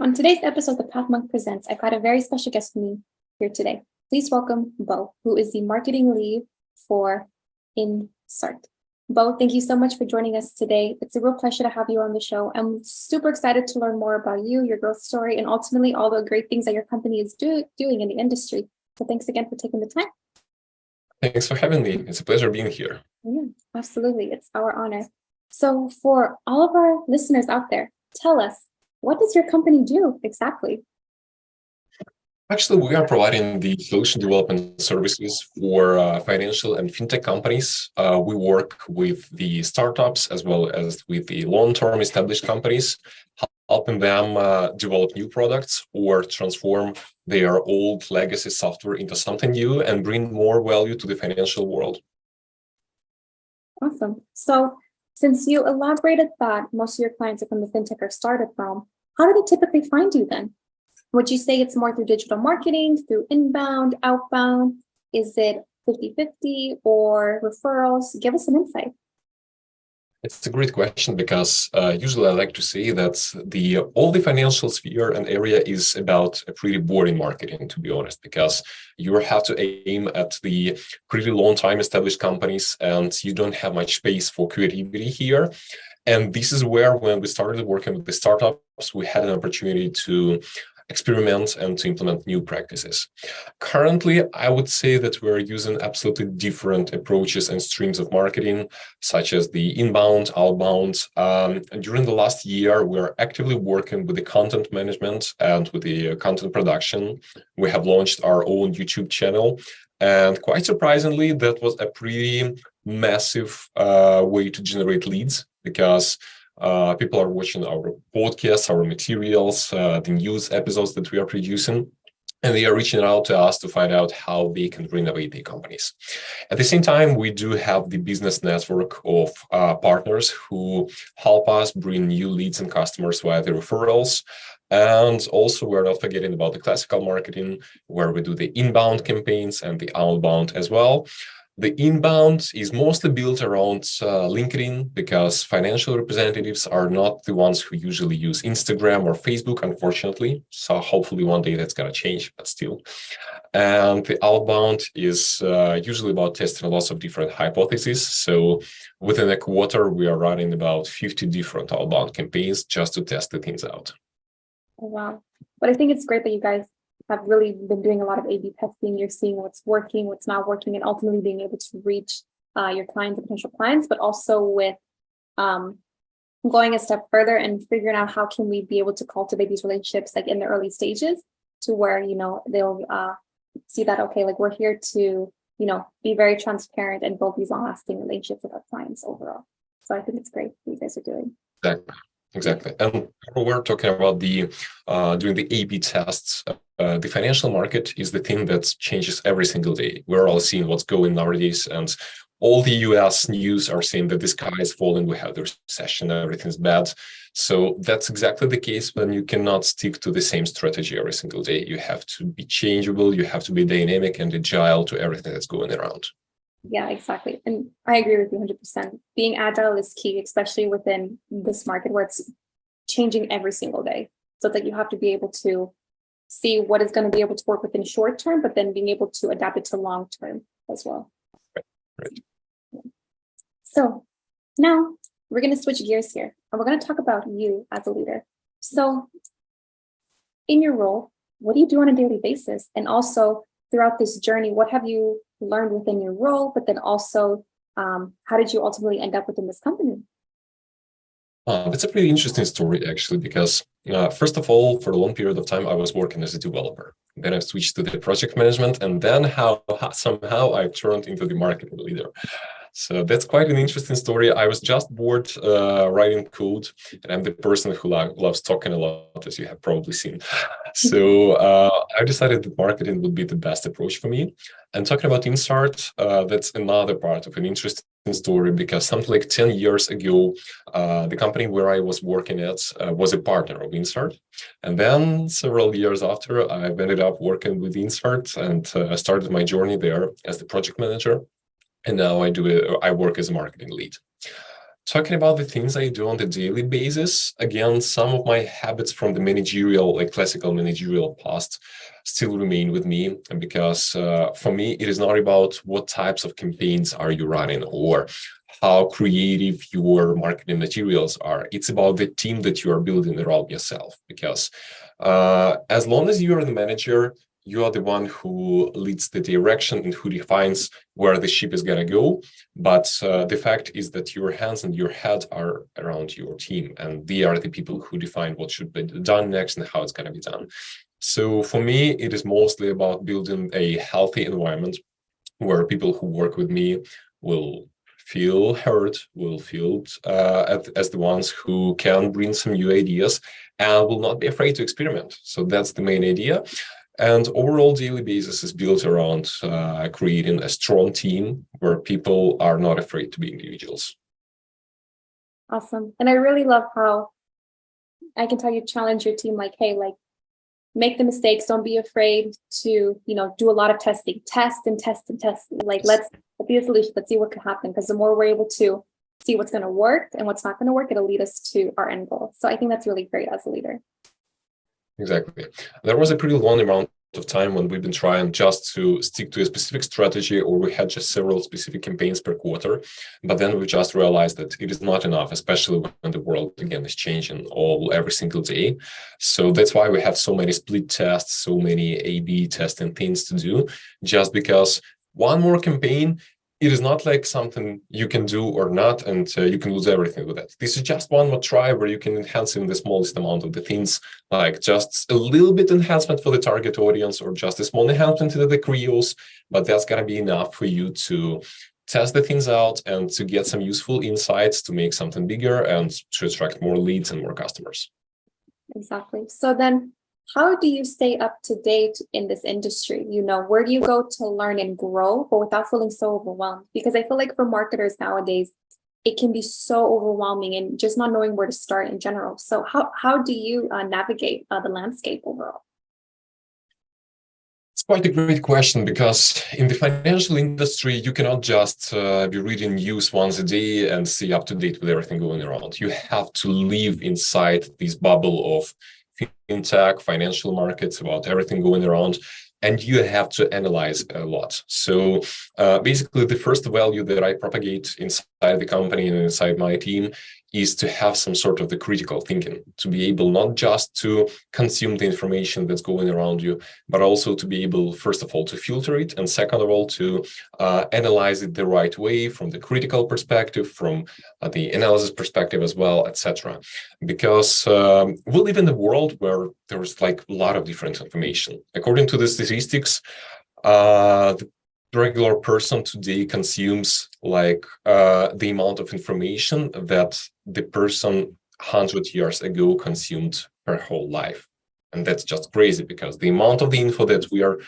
On today's episode of Pathmonk Presents, I've got a very special guest with me here today. Please welcome Bo, who is the marketing lead for INSART. Bo, thank you so much for joining us today. It's a real pleasure to have you on the show. I'm super excited to learn more about you, your growth story, and ultimately all the great things that your company is doing in the industry. So thanks again for taking the time. Thanks for having me. It's a pleasure being here. Yeah, absolutely. It's our honor. So for all of our listeners out there, tell us, what does your company do exactly? Actually, we are providing the solution development services for financial and fintech companies. We work with the startups as well as with the long-term established companies, helping them develop new products or transform their old legacy software into something new and bring more value to the financial world. Awesome. So since you elaborated that most of your clients are from the fintech or startup realm, how do they typically find you then? Would you say it's more through digital marketing, through inbound, outbound? Is it 50-50 or referrals? Give us an insight. It's a great question because usually I like to say that all the financial sphere and area is about a pretty boring marketing, to be honest, because you have to aim at the pretty long time established companies and you don't have much space for creativity here. And this is where, when we started working with the startups, we had an opportunity to experiment and to implement new practices. Currently, I would say that we're using absolutely different approaches and streams of marketing, such as the inbound, outbound. And during the last year, we're actively working with the content management and with the content production. We have launched our own YouTube channel. And quite surprisingly, that was a pretty massive way to generate leads, because people are watching our podcasts, our materials, the news episodes that we are producing, and they are reaching out to us to find out how they can renovate their companies. At the same time, we do have the business network of partners who help us bring new leads and customers via the referrals. And also, we're not forgetting about the classical marketing, where we do the inbound campaigns and the outbound as well. The inbound is mostly built around LinkedIn, because financial representatives are not the ones who usually use Instagram or Facebook, unfortunately. So hopefully one day that's going to change, but still. And the outbound is usually about testing lots of different hypotheses. So within a quarter, we are running about 50 different outbound campaigns just to test the things out. Oh, wow. But I think it's great that you guys have really been doing a lot of A/B testing. You're seeing what's working, what's not working, and ultimately being able to reach your clients and potential clients, but also with going a step further and figuring out how can we be able to cultivate these relationships like in the early stages, to where, they'll see that, okay, like we're here to, be very transparent and build these long-lasting relationships with our clients overall. So I think it's great what you guys are doing. Exactly. And we're talking about doing the A/B tests. The financial market is the thing that changes every single day. We're all seeing what's going nowadays, and all the US news are saying that the sky is falling, we have the recession, everything's bad. So that's exactly the case when you cannot stick to the same strategy every single day. You have to be changeable, you have to be dynamic and agile to everything that's going around. Yeah, exactly. And I agree with you 100%. Being agile is key, especially within this market where it's changing every single day. So it's like you have to be able to see what is going to be able to work within short term, but then being able to adapt it to long term as well. Right. So now we're going to switch gears here, and we're going to talk about you as a leader. So in your role, what do you do on a daily basis? And also throughout this journey, what have you learned within your role, but then also how did you ultimately end up within this company? That's a pretty interesting story, actually, because first of all, for a long period of time, I was working as a developer. Then I switched to the project management, and then somehow I turned into the marketing leader. So that's quite an interesting story. I was just bored writing code, and I'm the person who loves talking a lot, as you have probably seen. So I decided that marketing would be the best approach for me. And talking about INSART, that's another part of an interesting story, because something like 10 years ago, the company where I was working at was a partner of INSART. And then several years after, I ended up working with INSART and started my journey there as the project manager. And now I work as a marketing lead. talking about the things I do on the daily basis, again, some of my habits from the managerial, like classical managerial past, still remain with me. And because for me, it is not about what types of campaigns are you running or how creative your marketing materials are. It's about the team that you are building around yourself. Because as long as you are the manager, you are the one who leads the direction and who defines where the ship is going to go. But the fact is that your hands and your head are around your team, and they are the people who define what should be done next and how it's going to be done. So for me, it is mostly about building a healthy environment where people who work with me will feel heard, will feel as the ones who can bring some new ideas and will not be afraid to experiment. So that's the main idea. And overall daily basis is built around creating a strong team where people are not afraid to be individuals. Awesome. And I really love how I can tell you challenge your team like, hey, like make the mistakes. Don't be afraid to, do a lot of testing, test and test and test. Like, let's be a solution. Let's see what can happen. Because the more we're able to see what's going to work and what's not going to work, it'll lead us to our end goal. So I think that's really great as a leader. Exactly. There was a pretty long amount of time when we've been trying just to stick to a specific strategy, or we had just several specific campaigns per quarter. But then we just realized that it is not enough, especially when the world again is changing every single day. So that's why we have so many split tests, so many A/B testing things to do, just because one more campaign, it is not like something you can do or not, and you can lose everything with it. This is just one more try where you can enhance in the smallest amount of the things, like just a little bit enhancement for the target audience or just a small enhancement to the creos, but that's going to be enough for you to test the things out and to get some useful insights to make something bigger and to attract more leads and more customers. Exactly. So then how do you stay up to date in this industry? Where do you go to learn and grow, but without feeling so overwhelmed? Because I feel like for marketers nowadays, it can be so overwhelming and just not knowing where to start in general. So how do you navigate the landscape overall? It's quite a great question, because in the financial industry, you cannot just be reading news once a day and stay up to date with everything going around. You have to live inside this bubble of fintech, financial markets, about everything going around, and you have to analyze a lot. So basically, the first value that I propagate inside the company and inside my team is to have some sort of the critical thinking, to be able not just to consume the information that's going around you, but also to be able, first of all, to filter it, and second of all, to analyze it the right way from the critical perspective, from the analysis perspective as well, etc. Because we live in a world where there's like a lot of different information. According to the statistics, the regular person today consumes like the amount of information that the person 100 years ago consumed her whole life. And that's just crazy, because the amount of the info that we are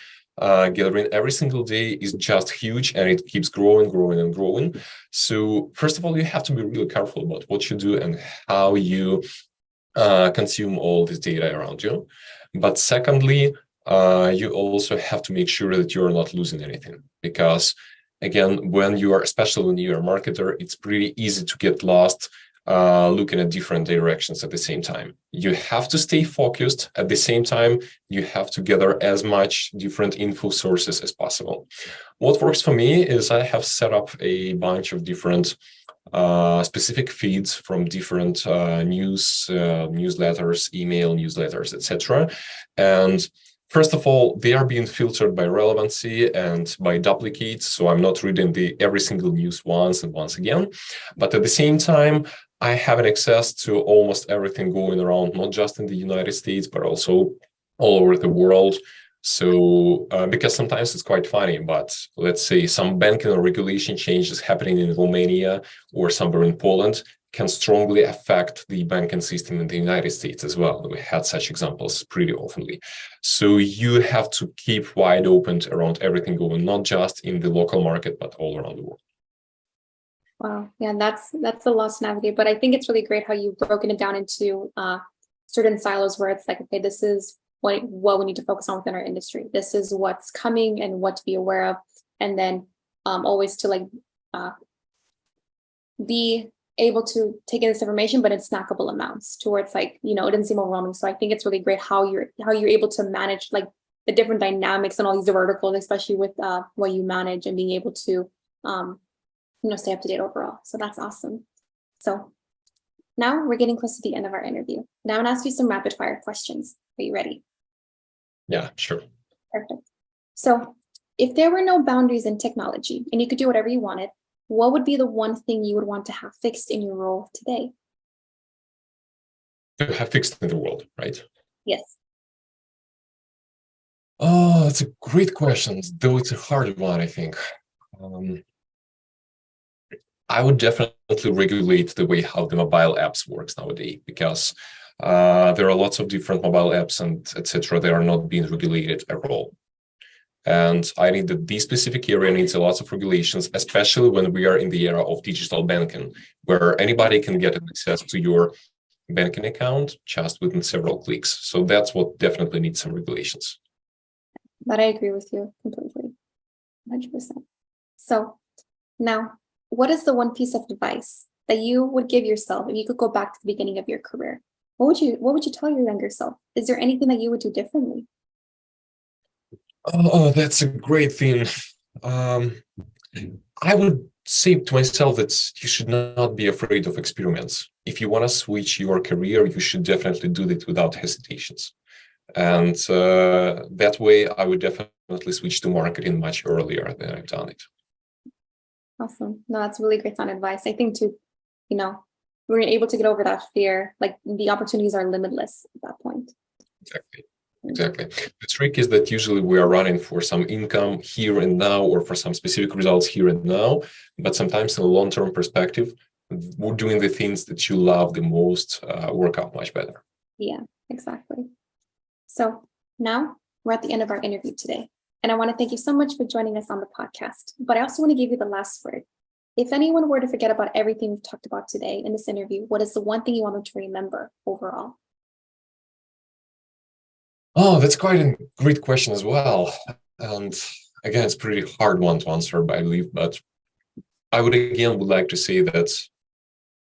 gathering every single day is just huge, and it keeps growing and growing. So first of all, you have to be really careful about what you do and how you consume all this data around you. But secondly, you also have to make sure that you're not losing anything, because again, especially when you're a marketer, it's pretty easy to get lost looking at different directions at the same time. You have to stay focused. At the same time, you have to gather as much different info sources as possible. What works for me is I have set up a bunch of different specific feeds from different newsletters, email newsletters, etc. And first of all, they are being filtered by relevancy and by duplicates. So I'm not reading every single news once and once again. But at the same time, I have access to almost everything going around, not just in the United States, but also all over the world. So because sometimes it's quite funny, but let's say some banking or regulation changes happening in Romania or somewhere in Poland can strongly affect the banking system in the United States as well. We had such examples pretty oftenly. So you have to keep wide open around everything going, not just in the local market, but all around the world. Wow, yeah, that's a lot to navigate, but I think it's really great how you've broken it down into certain silos where it's like, okay, this is what we need to focus on within our industry. This is what's coming and what to be aware of, and then always to like be able to take in this information, but in snackable amounts to where it's like, it doesn't seem overwhelming. So I think it's really great how you're able to manage like the different dynamics and all these verticals, especially with what you manage and being able to stay up to date overall. So that's awesome. So now we're getting close to the end of our interview. Now I'm gonna ask you some rapid fire questions. Are you ready? Yeah, sure. Perfect. So if there were no boundaries in technology and you could do whatever you wanted, what would be the one thing you would want to have fixed in your role today? To have fixed in the world, right? Yes. Oh, that's a great question, though it's a hard one, I think. I would definitely regulate the way how the mobile apps works nowadays, because there are lots of different mobile apps and etc. They are not being regulated at all. And I think that this specific area needs a lot of regulations, especially when we are in the era of digital banking, where anybody can get access to your banking account just within several clicks. So that's what definitely needs some regulations. But I agree with you completely, 100%. So now, what is the one piece of advice that you would give yourself if you could go back to the beginning of your career? What would you tell your younger self? Is there anything that you would do differently? Oh, that's a great thing. I would say to myself that you should not be afraid of experiments. If you want to switch your career, you should definitely do it without hesitations. And that way, I would definitely switch to marketing much earlier than I've done it. Awesome. No, that's really great sound advice. I think too, when you're able to get over that fear, like the opportunities are limitless at that point. Exactly. The trick is that usually we are running for some income here and now, or for some specific results here and now. But sometimes in a long-term perspective, doing the things that you love the most work out much better. Yeah, exactly. So now we're at the end of our interview today. And I want to thank you so much for joining us on the podcast. But I also want to give you the last word. If anyone were to forget about everything we've talked about today in this interview, what is the one thing you want them to remember overall? Oh, that's quite a great question as well. And again, it's a pretty hard one to answer, I believe. But I would like to say that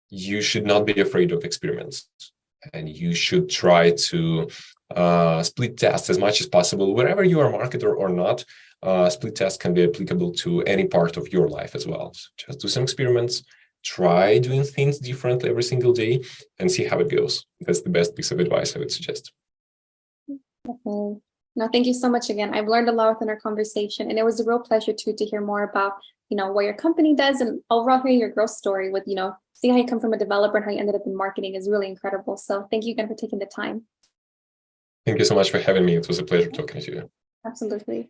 you should not be afraid of experiments, and you should try to split test as much as possible wherever you are a marketer or not. Split test can be applicable to any part of your life as well. So just do some experiments, try doing things differently every single day, and see how it goes. That's the best piece of advice I would suggest. Definitely. No, thank you so much again. I've learned a lot within our conversation, and it was a real pleasure too to hear more about what your company does, and overall hearing your growth story with seeing how you come from a developer and how you ended up in marketing is really incredible. So thank you again for taking the time. Thank you so much for having me. It was a pleasure talking to you. Absolutely.